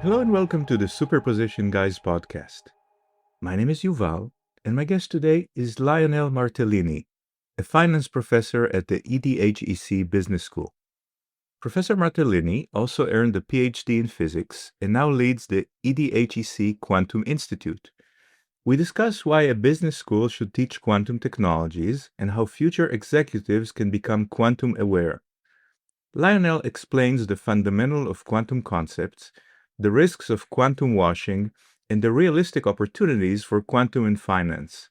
Hello and welcome to the Superposition Guys podcast. My name is Yuval, and my guest today is Lionel Martellini, a finance professor at the EDHEC Business School. Professor Martellini also earned a PhD in physics and now leads the EDHEC Quantum Institute. We discuss why a business school should teach quantum technologies and how future executives can become quantum aware. Lionel explains the fundamental of quantum concepts, the risks of quantum washing, and the realistic opportunities for quantum in finance.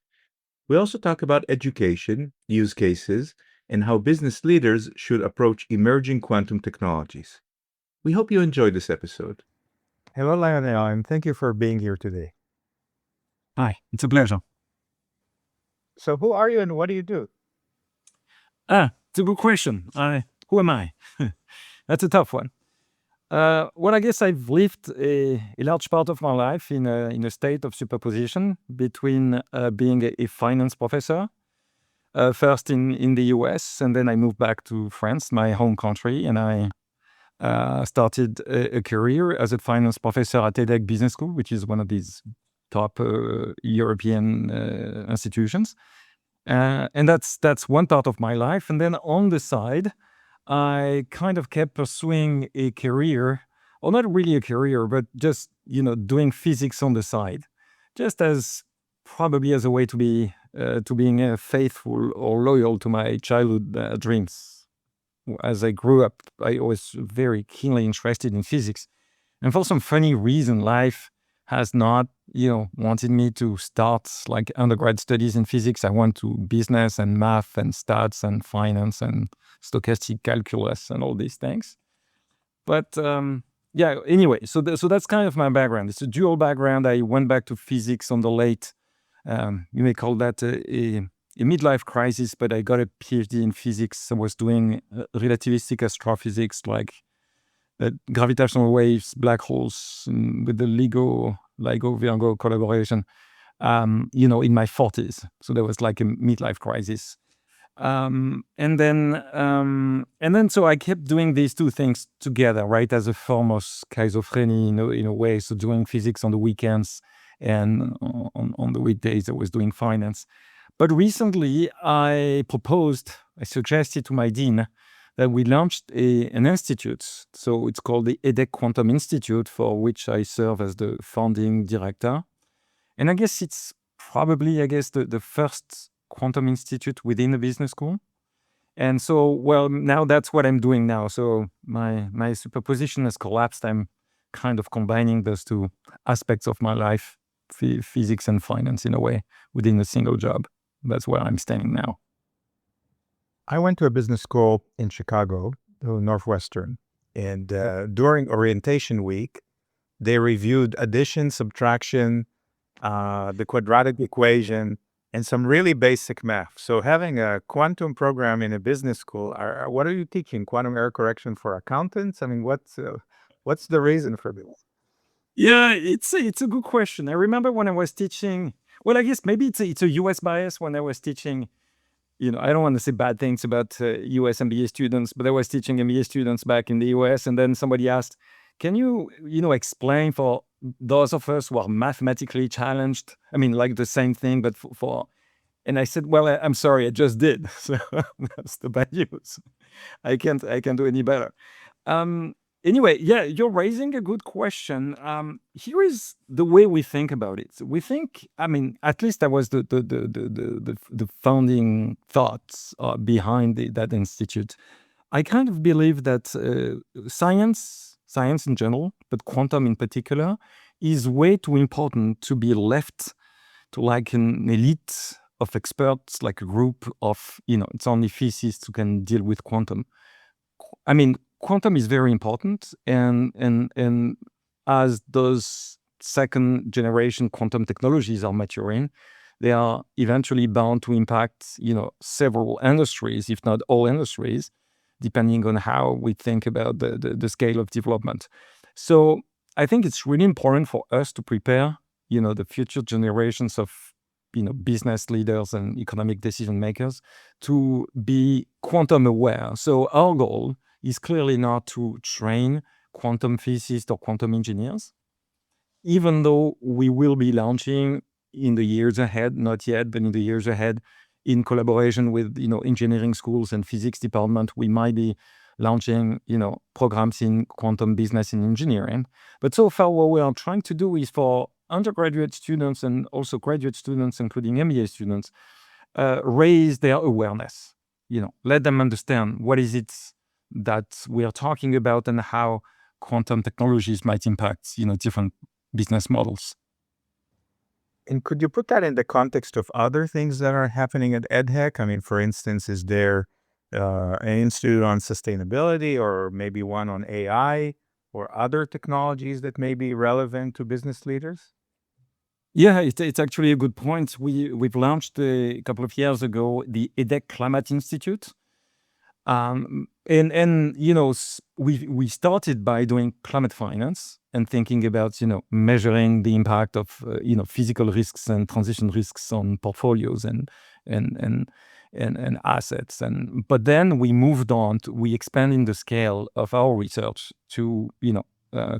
We also talk about education, use cases, and how business leaders should approach emerging quantum technologies. We hope you enjoyed this episode. Hello, Lionel, and thank you for being here today. Hi, it's a pleasure. So who are you and what do you do? It's a good question. Who am I? That's a tough one. Well, I guess I've lived a large part of my life in a state of superposition between being a finance professor, first in the US, and then I moved back to France, my home country, and I started a career as a finance professor at EDHEC Business School, which is one of these top European institutions. And that's one part of my life. And then on the side, I kind of kept pursuing a career, or not really a career, but just, doing physics on the side, just as probably as a way to being faithful or loyal to my childhood dreams. As I grew up, I was very keenly interested in physics. And for some funny reason, life has not, wanted me to start like undergrad studies in physics. I went to business and math and stats and finance and stochastic calculus and all these things. But anyway, so that's kind of my background. It's a dual background. I went back to physics on the late, you may call that a midlife crisis, but I got a PhD in physics. I was doing relativistic astrophysics, like gravitational waves, black holes, with the LIGO-Virgo collaboration, in my 40s. So there was like a midlife crisis. And then so I kept doing these two things together, right, as a form of schizophrenia in a way. So doing physics on the weekends and on the weekdays I was doing finance. But recently I suggested to my dean that we launched an institute. So it's called the EDHEC Quantum Institute, for which I serve as the founding director. And I guess it's probably, the first quantum institute within the business school. And so, now that's what I'm doing now. So my superposition has collapsed. I'm kind of combining those two aspects of my life, physics and finance in a way, within a single job. That's where I'm standing now. I went to a business school in Chicago, Northwestern, and during orientation week, they reviewed addition, subtraction, the quadratic equation, and some really basic math. So having a quantum program in a business school, what are you teaching? Quantum error correction for accountants? I mean, what's the reason for this? Yeah, it's a good question. I remember when I was teaching, well, I guess maybe it's a US bias when I was teaching. I don't want to say bad things about US MBA students, but I was teaching MBA students back in the US, and then somebody asked, can you, explain for those of us who are mathematically challenged? I mean, like the same thing, but and I said, well, I'm sorry, I just did. So that's the bad news. I can't do any better. Anyway, yeah, you're raising a good question. Here is the way we think about it. We think, at least that was the founding thoughts behind that institute. I kind of believe that science in general, but quantum in particular, is way too important to be left to like an elite of experts, like a group of, it's only physicists who can deal with quantum. Quantum is very important, and as those second generation quantum technologies are maturing, they are eventually bound to impact, several industries, if not all industries, depending on how we think about the scale of development. So I think it's really important for us to prepare, the future generations of, business leaders and economic decision makers to be quantum aware. So our goal is clearly not to train quantum physicists or quantum engineers, even though we will be launching in the years ahead, not yet, but in the years ahead, in collaboration with engineering schools and physics department, we might be launching programs in quantum business and engineering. But so far, what we are trying to do is for undergraduate students and also graduate students, including MBA students, raise their awareness. Let them understand what is it that we are talking about and how quantum technologies might impact different business models. And could you put that in the context of other things that are happening at EDHEC? I mean, for instance, is there an institute on sustainability, or maybe one on AI or other technologies that may be relevant to business leaders? Yeah, it's actually a good point. We've launched a couple of years ago the EDHEC Quantum Institute. We started by doing climate finance and thinking about measuring the impact of physical risks and transition risks on portfolios and assets. But then we moved on we expanded the scale of our research to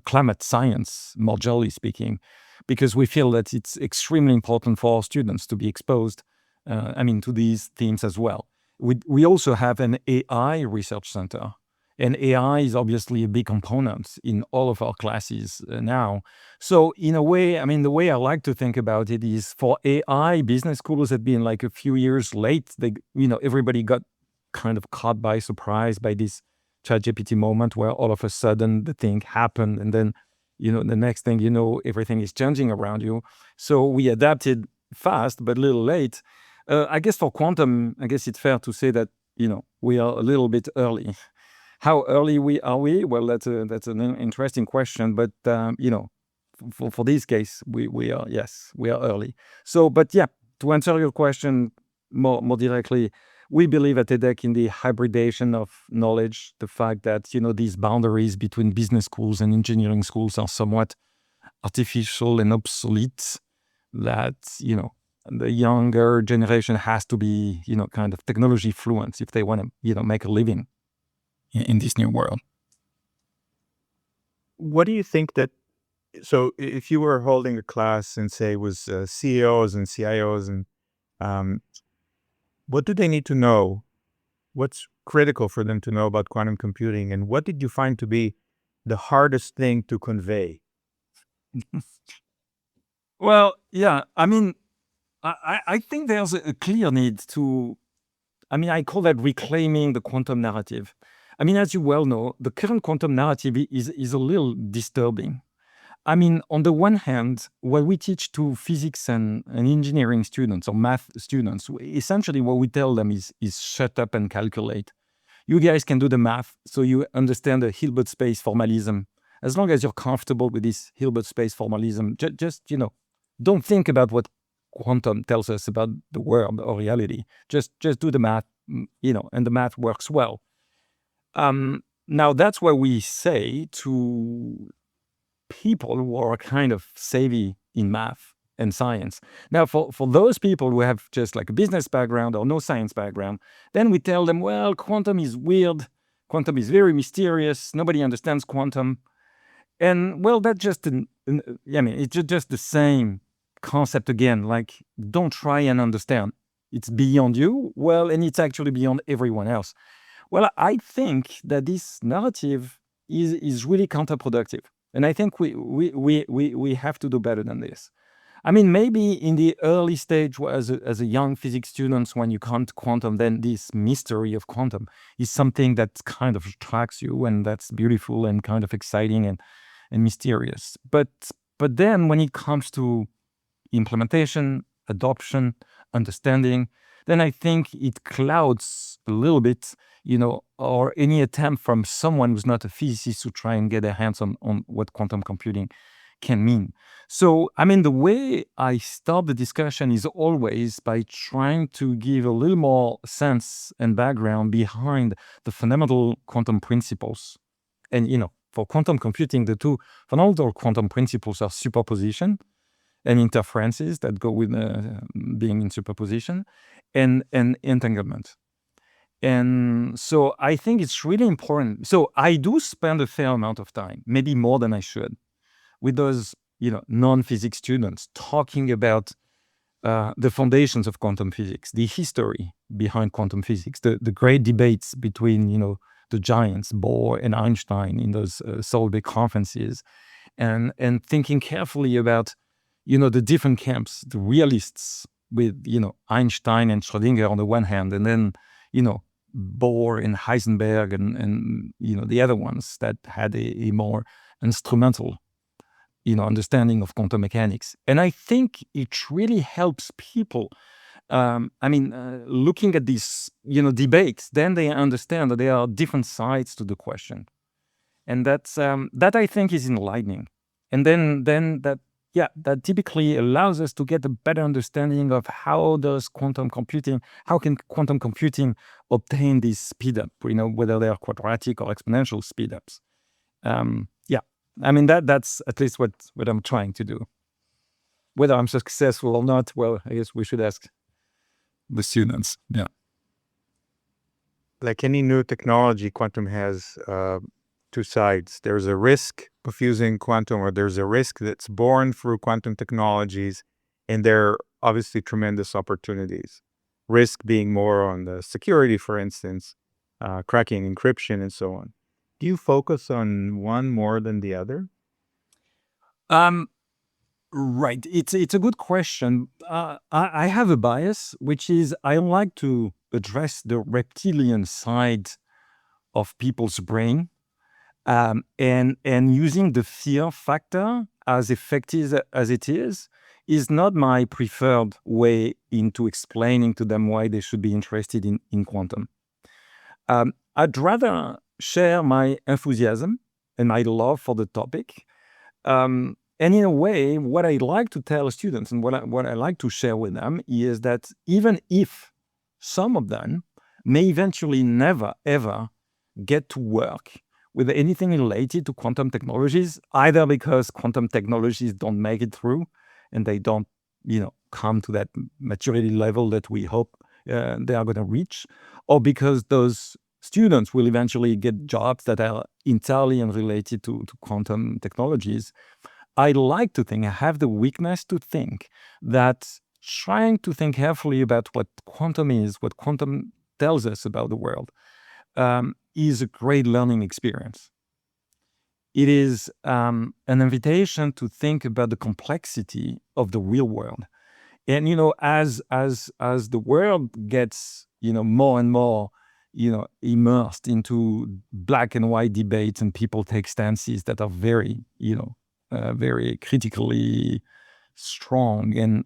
climate science, more generally speaking, because we feel that it's extremely important for our students to be exposed to these themes as well. We also have an AI research center, and AI is obviously a big component in all of our classes now. So in a way, the way I like to think about it is, for AI, business schools have been like a few years late. Everybody got kind of caught by surprise by this ChatGPT moment where all of a sudden the thing happened, and then the next thing everything is changing around you. So we adapted fast, but a little late. I guess for quantum, it's fair to say that we are a little bit early. How early are we? Well, that's an interesting question. But for this case, we are early. So, but yeah, to answer your question more directly, we believe at EDHEC in the hybridation of knowledge, the fact that these boundaries between business schools and engineering schools are somewhat artificial and obsolete. That the younger generation has to be, kind of technology fluent if they want to, make a living in this new world. What do you think so if you were holding a class and say it was CEOs and CIOs, and what do they need to know? What's critical for them to know about quantum computing? And what did you find to be the hardest thing to convey? Well, yeah, I think there's a clear need to, I call that reclaiming the quantum narrative. As you well know, the current quantum narrative is a little disturbing. On the one hand, what we teach to physics and engineering students or math students, essentially what we tell them is shut up and calculate. You guys can do the math, so you understand the Hilbert space formalism. As long as you're comfortable with this Hilbert space formalism, just don't think about what quantum tells us about the world or reality. Just do the math, and the math works well. Now that's what we say to people who are kind of savvy in math and science. Now, for those people who have just like a business background or no science background, then we tell them, well, quantum is weird. Quantum is very mysterious. Nobody understands quantum. And well, that's just, it's just the same concept again, like don't try and understand. It's beyond you, well, and it's actually beyond everyone else. Well, I think that this narrative is really counterproductive. And I think we have to do better than this. Maybe in the early stage as a young physics student, when you come to quantum, then this mystery of quantum is something that kind of attracts you, and that's beautiful and kind of exciting and mysterious. But then when it comes to implementation, adoption, understanding, then I think it clouds a little bit, or any attempt from someone who's not a physicist to try and get their hands on what quantum computing can mean. So, the way I start the discussion is always by trying to give a little more sense and background behind the fundamental quantum principles. And, for quantum computing, the two fundamental quantum principles are superposition and interferences that go with being in superposition, and entanglement. And so I think it's really important. So I do spend a fair amount of time, maybe more than I should, with those, non-physics students talking about the foundations of quantum physics, the history behind quantum physics, the great debates between, the giants, Bohr and Einstein in those Solvay conferences, and thinking carefully about, the different camps, the realists with, Einstein and Schrödinger on the one hand, and then, Bohr and Heisenberg and the other ones that had a more instrumental, understanding of quantum mechanics. And I think it really helps people. Looking at these, debates, then they understand that there are different sides to the question, and that I think is enlightening. And then that typically allows us to get a better understanding of how can quantum computing obtain this speed up, whether they are quadratic or exponential speed ups. That's at least what I'm trying to do. Whether I'm successful or not, well, I guess we should ask the students. Yeah. Like any new technology, quantum has two sides. There's a risk of using quantum, or there's a risk that's born through quantum technologies, and there are obviously tremendous opportunities. Risk being more on the security, for instance, cracking encryption and so on. Do you focus on one more than the other? Right. It's a good question. I have a bias, which is I like to address the reptilian side of people's brain, and using the fear factor, as effective as it is not my preferred way into explaining to them why they should be interested in quantum. I'd rather share my enthusiasm and my love for the topic. And in a way, what I like to tell students and what I like to share with them is that even if some of them may eventually never, ever get to work with anything related to quantum technologies, either because quantum technologies don't make it through and they don't, come to that maturity level that we hope they are going to reach, or because those students will eventually get jobs that are entirely unrelated to quantum technologies, I like to think, I have the weakness to think that trying to think carefully about what quantum is, what quantum tells us about the world, is a great learning experience. It is an invitation to think about the complexity of the real world. And, as the world gets, more and more, immersed into black and white debates, and people take stances that are very, very critically strong. And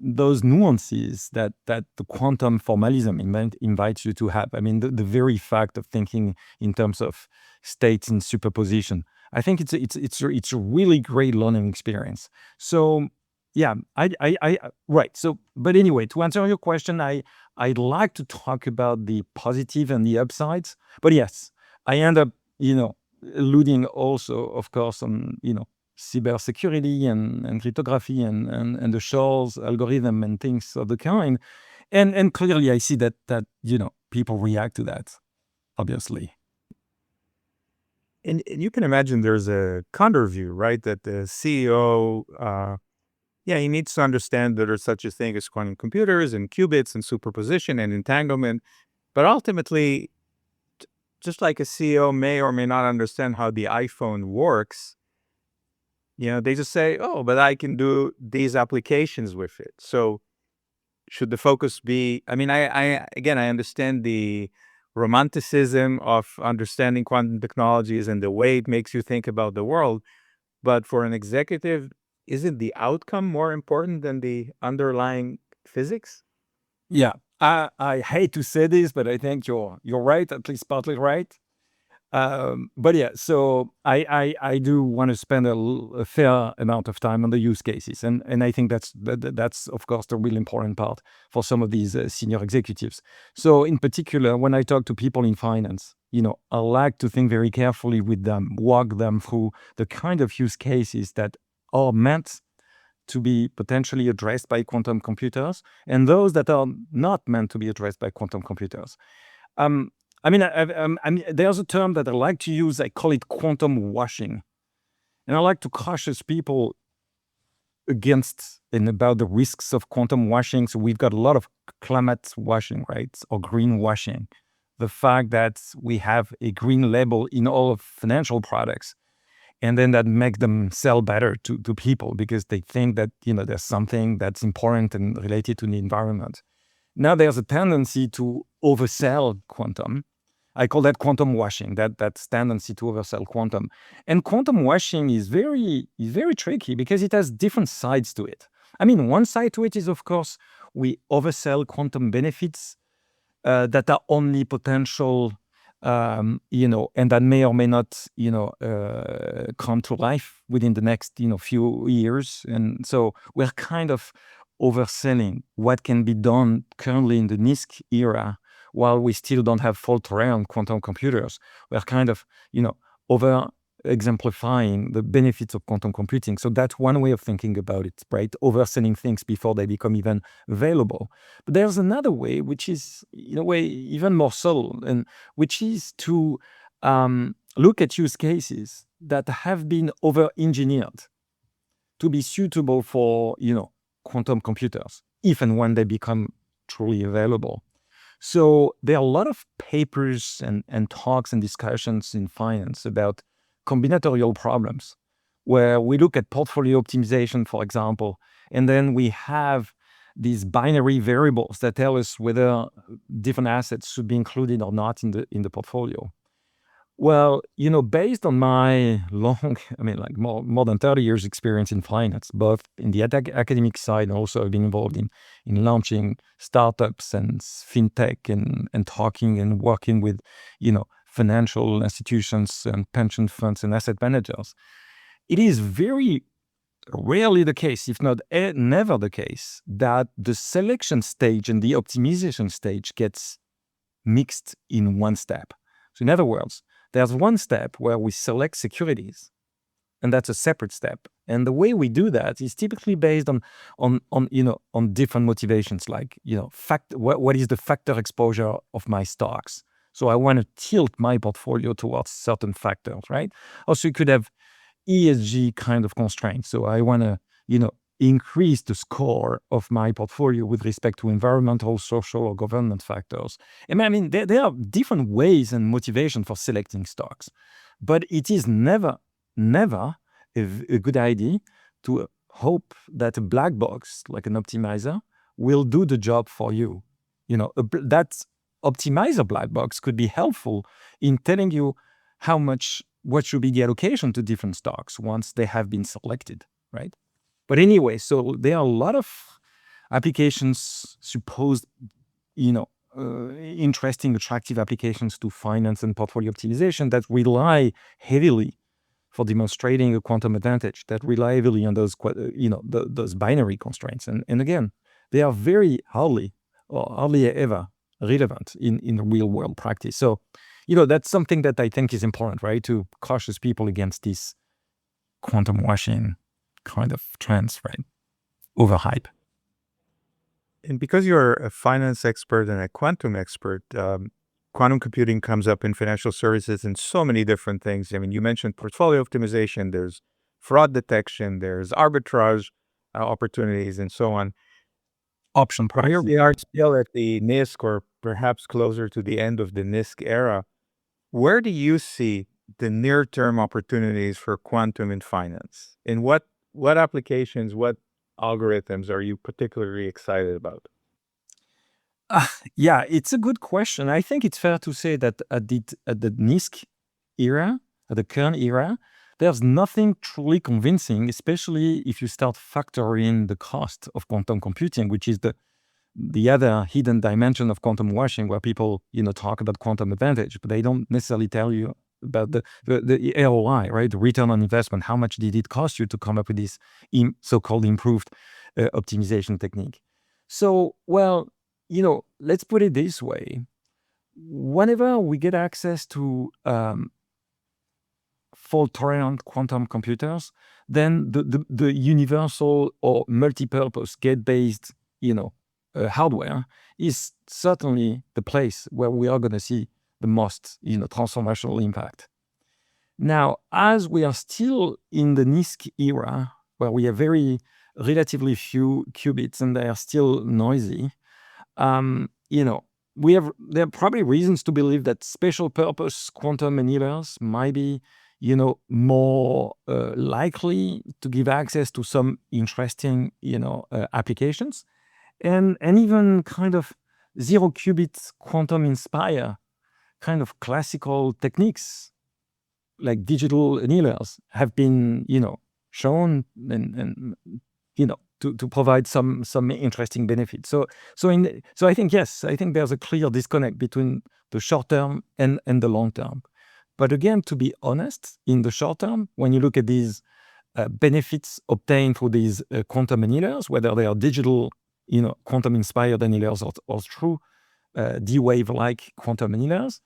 those nuances that the quantum formalism invites you to have. The very fact of thinking in terms of states in superposition, I think it's a really great learning experience. So yeah, right. So, but anyway, to answer your question, I'd like to talk about the positive and the upsides. But yes, I end up, alluding also, of course, on, cybersecurity and cryptography and the Shor's algorithm and things of the kind. And clearly I see that people react to that, obviously. And you can imagine there's a counter view, right? That the CEO, he needs to understand that there's such a thing as quantum computers and qubits and superposition and entanglement. But ultimately, just like a CEO may or may not understand how the iPhone works, they just say, oh, but I can do these applications with it. So should the focus be, I understand the romanticism of understanding quantum technologies and the way it makes you think about the world. But for an executive, isn't the outcome more important than the underlying physics? Yeah, I hate to say this, but I think you're right, at least partly right. But yeah, so I do want to spend a fair amount of time on the use cases, and I think that's of course the really important part for some of these senior executives. So in particular, when I talk to people in finance, I like to think very carefully with them, walk them through the kind of use cases that are meant to be potentially addressed by quantum computers, and those that are not meant to be addressed by quantum computers. I mean, there's a term that I like to use. I call it quantum washing. And I like to caution people against and about the risks of quantum washing. So we've got a lot of climate washing, right? Or green washing. The fact that we have a green label in all of financial products, and then that make them sell better to people because they think that, there's something that's important and related to the environment. Now there's a tendency to oversell quantum. I call that quantum washing, that's tendency to oversell quantum. And quantum washing is very tricky because it has different sides to it. I mean, one side to it is, of course, we oversell quantum benefits that are only potential, and that may or may not, come to life within the next, few years. And so we're kind of overselling what can be done currently in the NISQ era while we still don't have fault-tolerant quantum computers. We're kind of, over exemplifying the benefits of quantum computing. So that's one way of thinking about it, right? Overselling things before they become even available. But there's another way, which is, in a way, even more subtle, and which is to look at use cases that have been over-engineered to be suitable for, quantum computers, if and when they become truly available. So there are a lot of papers and talks and discussions in finance about combinatorial problems, where we look at portfolio optimization, for example, and then we have these binary variables that tell us whether different assets should be included or not in the portfolio. Well, based on my long, more than 30 years experience in finance, both in the academic side, and also being involved in launching startups and fintech and talking and working with, financial institutions and pension funds and asset managers, it is very rarely the case, if not never the case, that the selection stage and the optimization stage gets mixed in one step. So in other words, there's one step where we select securities, and that's a separate step. And the way we do that is typically based on different motivations, like, what is the factor exposure of my stocks? So I want to tilt my portfolio towards certain factors, right? Also, you could have ESG kind of constraints. So I want to, increase the score of my portfolio with respect to environmental, social, or governance factors. And I mean, there are different ways and motivation for selecting stocks, but it is never a good idea to hope that a black box, like an optimizer, will do the job for you. That optimizer black box could be helpful in telling you what should be the allocation to different stocks once they have been selected, right? But anyway, so there are a lot of applications, supposed, interesting, attractive applications to finance and portfolio optimization that rely heavily for demonstrating a quantum advantage, that rely heavily on those, those binary constraints. And again, they are very hardly ever relevant in real world practice. So, that's something that I think is important, right? To caution people against this quantum washing kind of trends, right? Overhype. And because you're a finance expert and a quantum expert, quantum computing comes up in financial services in so many different things. I mean, you mentioned portfolio optimization, there's fraud detection, there's arbitrage opportunities, and so on. Option pricing. Here we are still at the NISQ, or perhaps closer to the end of the NISQ era. Where do you see the near-term opportunities for quantum in finance? And what applications, what algorithms are you particularly excited about? Yeah, it's a good question. I think it's fair to say that at the NISQ era, at the current era, there's nothing truly convincing, especially if you start factoring the cost of quantum computing, which is the other hidden dimension of quantum washing, where people, talk about quantum advantage, but they don't necessarily tell you about the ROI, right? The return on investment. How much did it cost you to come up with this so-called improved optimization technique? So, well, let's put it this way. Whenever we get access to fault-tolerant quantum computers, then the universal or multi-purpose gate-based, hardware is certainly the place where we are going to see the most, transformational impact. Now, as we are still in the NISQ era, where we have very relatively few qubits and they are still noisy, there are probably reasons to believe that special purpose quantum annealers might be, more likely to give access to some interesting, applications, and even kind of zero qubit quantum inspire kind of classical techniques like digital annealers have been, shown and to provide some interesting benefits. So I think, yes, I think there's a clear disconnect between the short term and the long term. But again, to be honest, in the short term, when you look at these benefits obtained through these quantum annealers, whether they are digital, quantum inspired annealers or true D-wave-like quantum annealers,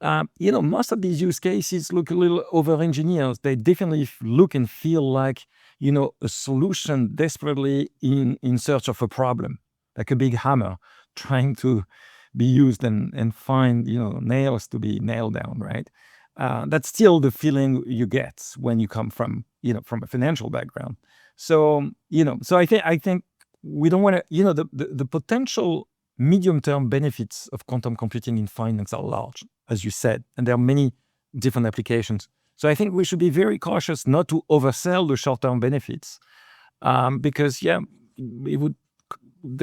most of these use cases look a little over-engineered. They definitely look and feel like, a solution desperately in search of a problem, like a big hammer trying to be used and find, nails to be nailed down, right? That's still the feeling you get when you come from a financial background. So, so I think we don't want to, the potential medium-term benefits of quantum computing in finance are large, as you said, and there are many different applications. So I think we should be very cautious not to oversell the short-term benefits, because there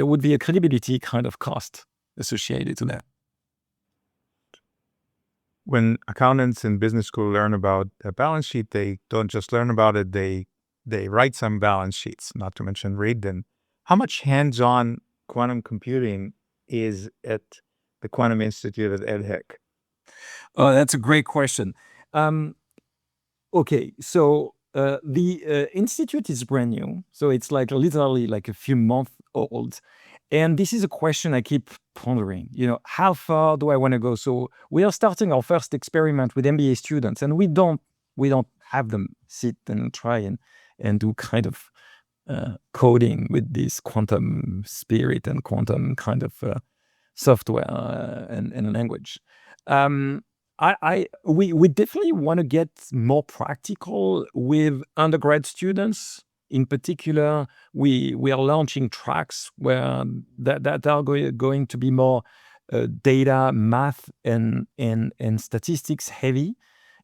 would be a credibility kind of cost associated to that. When accountants in business school learn about a balance sheet, they don't just learn about it, they write some balance sheets, not to mention read them. How much hands-on quantum computing is at the Quantum Institute at EDHEC? Oh, that's a great question. Okay, so the institute is brand new, so it's like literally like a few months old. And this is a question I keep pondering, how far do I want to go? So we are starting our first experiment with MBA students, and we don't have them sit and try and do kind of coding with this quantum spirit and quantum kind of software and language. We definitely want to get more practical with undergrad students. In particular, we are launching tracks where that are going to be more data, math, and statistics heavy,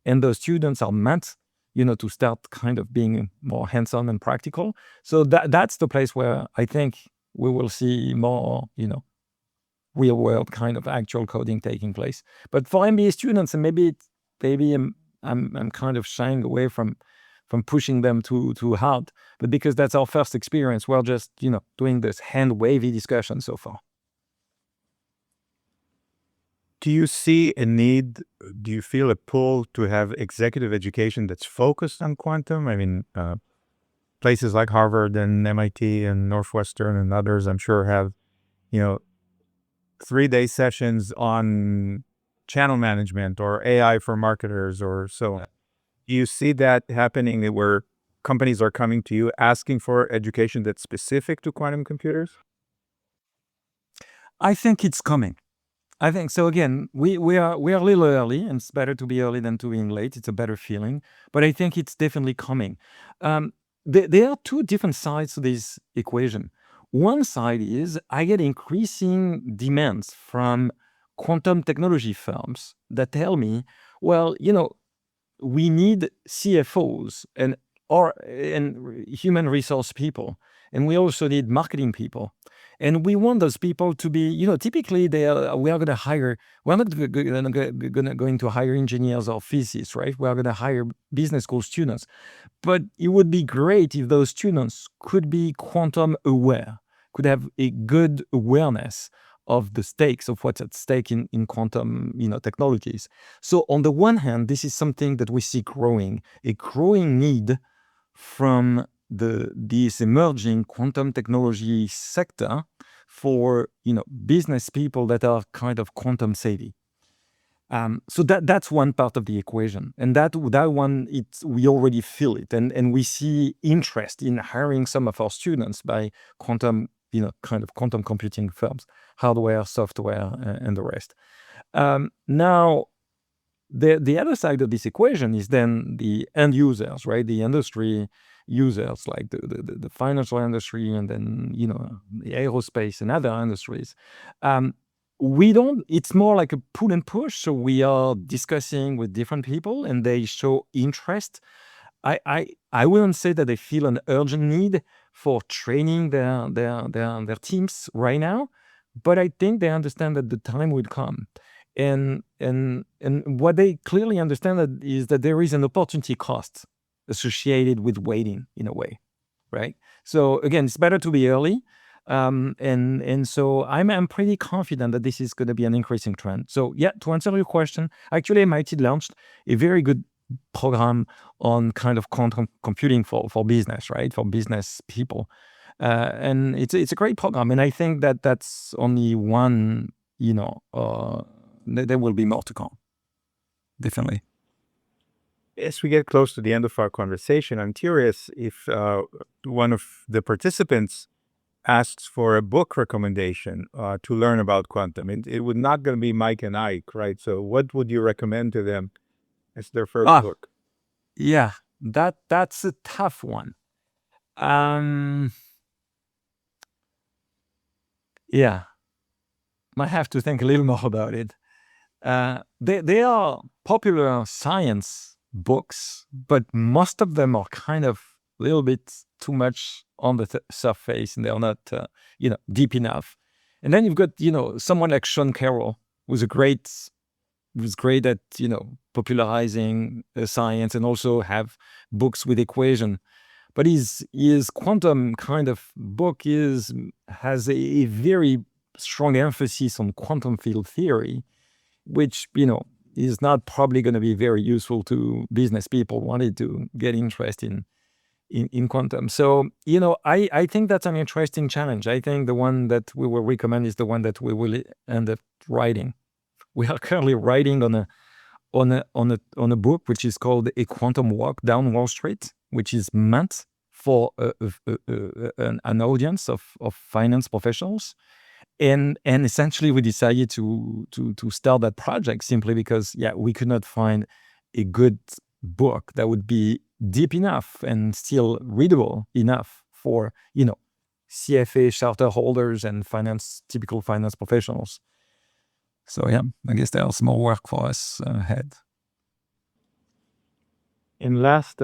and those students are meant, to start kind of being more hands-on and practical. So that's the place where I think we will see more, real-world kind of actual coding taking place. But for MBA students, and maybe I'm kind of shying away from pushing them too hard, but because that's our first experience, we're just doing this hand-wavy discussion so far. Do you see a need, do you feel a pull to have executive education that's focused on quantum? I mean, places like Harvard and MIT and Northwestern and others, I'm sure, have, 3-day sessions on channel management or AI for marketers or so on. Do you see that happening where companies are coming to you asking for education that's specific to quantum computers? I think it's coming. I think so. Again, we are a little early, and it's better to be early than to be late. It's a better feeling, but I think it's definitely coming. There are two different sides to this equation. One side is I get increasing demands from quantum technology firms that tell me, well, we need CFOs and human resource people, and we also need marketing people. And we want those people to be, typically we are going to hire, we're not going to hire engineers or physicists, right? We are going to hire business school students. But it would be great if those students could be quantum aware, could have a good awareness of the stakes of what's at stake in quantum, technologies. So on the one hand, this is something that we see a growing need from this emerging quantum technology sector for business people that are kind of quantum savvy. So that's one part of the equation, and that one we already feel it, and we see interest in hiring some of our students by quantum kind of quantum computing firms, hardware, software, and the rest. Now, the other side of this equation is then the end users, right? The industry users, like the financial industry, and then the aerospace and other industries. It's more like a pull and push. So we are discussing with different people, and they show interest. I wouldn't say that they feel an urgent need for training their teams right now, but I think they understand that the time will come. And what they clearly understand is that there is an opportunity cost associated with waiting, in a way, right? So again, it's better to be early, and so I'm pretty confident that this is going to be an increasing trend. So yeah, to answer your question, actually MIT launched a very good program on kind of quantum computing for business, right? For business people, and it's a great program, and I think that that's only one. There will be more to come, definitely. As we get close to the end of our conversation, I'm curious if one of the participants asks for a book recommendation to learn about quantum. It would not going to be Mike and Ike, right? So what would you recommend to them as their first book? Yeah, that's a tough one. Yeah, might have to think a little more about it. They are popular science books, but most of them are kind of a little bit too much on the surface, and they're not, deep enough. And then you've got, someone like Sean Carroll, who's great at, popularizing science, and also have books with equation. But his quantum kind of book has a very strong emphasis on quantum field theory, which, is not probably going to be very useful to business people wanting to get interested in quantum. So, I think that's an interesting challenge. I think the one that we will recommend is the one that we will end up writing. We are currently writing on a book which is called A Quantum Walk Down Wall Street, which is meant for an audience of finance professionals. And essentially we decided to start that project simply because, we could not find a good book that would be deep enough and still readable enough for, CFA charter holders and typical finance professionals. So yeah, I guess there's more work for us ahead. In last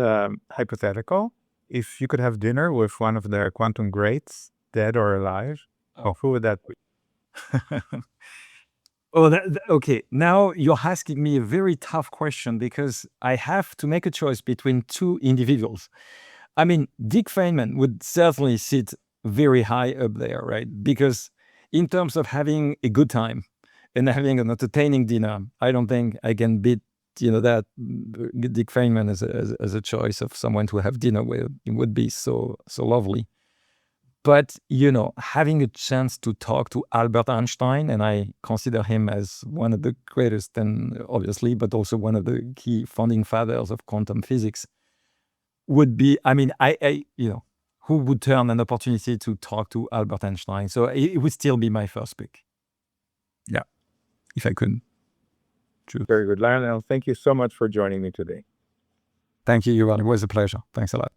hypothetical, if you could have dinner with one of the quantum greats, dead or alive, who would that be? Okay. Now you're asking me a very tough question because I have to make a choice between two individuals. I mean, Dick Feynman would certainly sit very high up there, right? Because in terms of having a good time and having an entertaining dinner, I don't think I can beat, that Dick Feynman as a choice of someone to have dinner with. It would be so lovely. But, having a chance to talk to Albert Einstein, and I consider him as one of the greatest, and obviously, but also one of the key founding fathers of quantum physics, would be, who would turn an opportunity to talk to Albert Einstein? So it would still be my first pick. Yeah, if I could. True. Very good. Lionel, thank you so much for joining me today. Thank you, Yuval. It was a pleasure. Thanks a lot.